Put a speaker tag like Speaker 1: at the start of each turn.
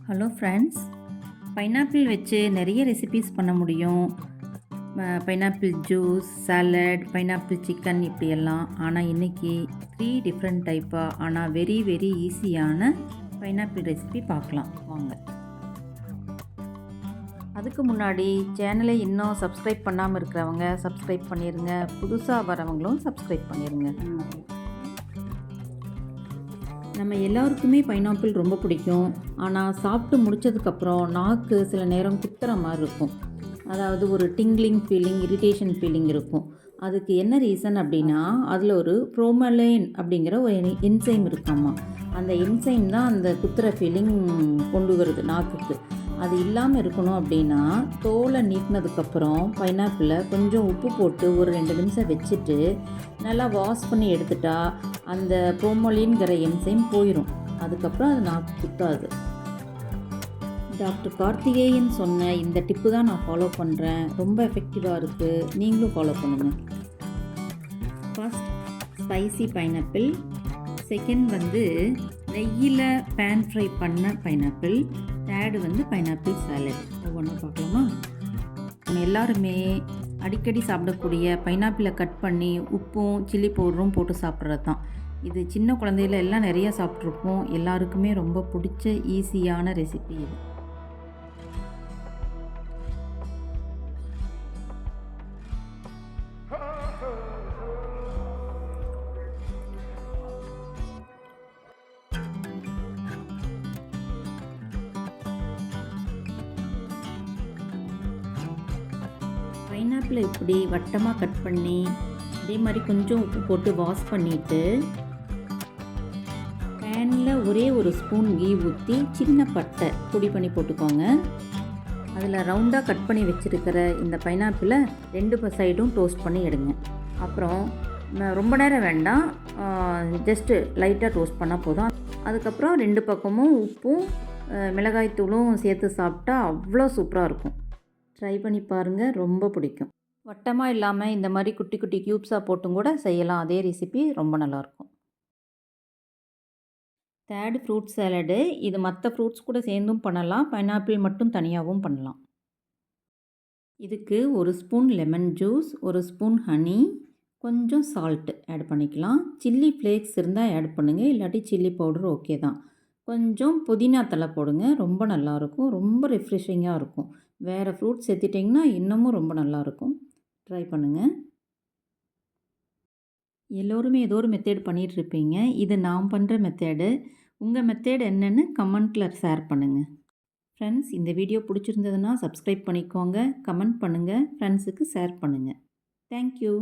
Speaker 1: Hello friends, pineapple வச்சு நிறைய recipes பண்ண முடியும். Pineapple juice, salad, pineapple chicken இப்படியெல்லாம். ஆனால் இன்றைக்கி 3 டிஃப்ரெண்ட் டைப்பாக ஆனால் வெரி வெரி ஈஸியான பைனாப்பிள் ரெசிபி பார்க்கலாம் வாங்க. அதுக்கு முன்னாடி சேனலை இன்னும் சப்ஸ்கிரைப் பண்ணாமல் இருக்கிறவங்க சப்ஸ்கிரைப் பண்ணிடுங்க. புதுசாக வரவங்களும் சப்ஸ்கிரைப் பண்ணிடுங்க. நம்ம எல்லாருக்குமே பைனாப்பிள் ரொம்ப பிடிக்கும். ஆனால் சாப்பிட்டு முடித்ததுக்கப்புறம் நாக்கு சில நேரம் குத்துற மாதிரி இருக்கும். அதாவது ஒரு டிங்லிங் ஃபீலிங், இரிட்டேஷன் ஃபீலிங் இருக்கும். அதுக்கு என்ன ரீசன் அப்படின்னா, அதில் ஒரு ப்ரோமலைன் அப்படிங்கிற ஒரு என்சைம் இருக்காமா. அந்த என்சைம் தான் அந்த குத்துற ஃபீலிங் கொண்டு வருது நாக்குக்கு. அது இல்லாமல் இருக்கணும் அப்படின்னா, தோலை நீக்கினதுக்கப்புறம் பைனாப்பிளை கொஞ்சம் உப்பு போட்டு ஒரு 2 நிமிஷம் வச்சுட்டு நல்லா வாஷ் பண்ணி எடுத்துட்டா அந்த ப்ரோமோலின்கிற என்சைம் போயிடும். அதுக்கப்புறம் அது நாக்கு குத்தாது. டாக்டர் கார்த்திகேயன் சொன்ன இந்த டிப்பு தான் நான் ஃபாலோ பண்ணுறேன். ரொம்ப எஃபெக்டிவாக இருக்குது. நீங்களும் ஃபாலோ பண்ணுங்கள். ஃபர்ஸ்ட் ஸ்பைசி பைனாப்பிள், செகண்ட் நெய்யில் பேன் ஃப்ரை பண்ண பைனாப்பிள், தேர்டு பைனாப்பிள் சாலட். ஒவ்வொன்றும் பார்க்கலாமா? நம்ம எல்லாருமே அடிக்கடி சாப்பிடக்கூடிய பைனாப்பிளை கட் பண்ணி உப்பும் சில்லி பவுடரும் போட்டு சாப்பிட்றது தான். இது சின்ன குழந்தையில எல்லாம் நிறையா சாப்பிட்ருப்போம். எல்லாருக்குமே ரொம்ப பிடிச்ச ஈஸியான ரெசிபி இது. பைனாப்பிளை இப்படி வட்டமாக கட் பண்ணி அதே மாதிரி கொஞ்சம் உப்பு போட்டு வாஷ் பண்ணிவிட்டு பேனில் ஒரே ஒரு ஸ்பூன் கீ ஊற்றி சின்ன பட்டை பொடி பண்ணி போட்டுக்கோங்க. அதில் ரவுண்டாக கட் பண்ணி வச்சுருக்கிற இந்த பைனாப்பிளை 2 சைடும் டோஸ்ட் பண்ணி எடுங்க. அப்புறம் ரொம்ப நேரம் வேண்டாம், ஜஸ்ட்டு லைட்டாக டோஸ்ட் பண்ணால் போதும். அதுக்கப்புறம் 2 பக்கமும் உப்பும் மிளகாய்த்தூளும் சேர்த்து சாப்பிட்டா அவ்வளோ சூப்பராக இருக்கும். ட்ரை பண்ணி பாருங்கள், ரொம்ப பிடிக்கும். வட்டமாக இல்லாமல் இந்த மாதிரி குட்டி குட்டி க்யூப்ஸாக போட்டும் கூட செய்யலாம். அதே ரெசிபி ரொம்ப நல்லாயிருக்கும். Third fruit salad. இது மற்ற ஃப்ரூட்ஸ் கூட சேர்ந்தும் பண்ணலாம், பைனாப்பிள் மட்டும் தனியாகவும் பண்ணலாம். இதுக்கு 1 spoon lemon juice, 1 spoon honey, கொஞ்சம் சால்ட்டு ஆட் பண்ணிக்கலாம். சில்லி ஃப்ளேக்ஸ் இருந்தால் ஆட் பண்ணுங்கள், இல்லாட்டி சில்லி பவுடர் ஓகே தான். கொஞ்சம் புதினா தழை போடுங்க, ரொம்ப நல்லாயிருக்கும். ரொம்ப ரிஃப்ரெஷிங்காக இருக்கும். வேறு ஃப்ரூட்ஸ் சேர்த்திட்டிங்கன்னா இன்னமும் ரொம்ப நல்லாயிருக்கும். ட்ரை பண்ணுங்கள். எல்லோருமே ஏதோ ஒரு மெத்தேட் பண்ணிகிட்ருப்பீங்க. இது நான் பண்ணுற மெத்தேடு. உங்கள் மெத்தேட் என்னென்னு கமெண்ட்டில் ஷேர் பண்ணுங்கள். ஃப்ரெண்ட்ஸ், இந்த வீடியோ பிடிச்சிருந்ததுன்னா சப்ஸ்கிரைப் பண்ணிக்கோங்க, கமெண்ட் பண்ணுங்கள், ஃப்ரெண்ட்ஸுக்கு ஷேர் பண்ணுங்கள். தேங்க்யூ.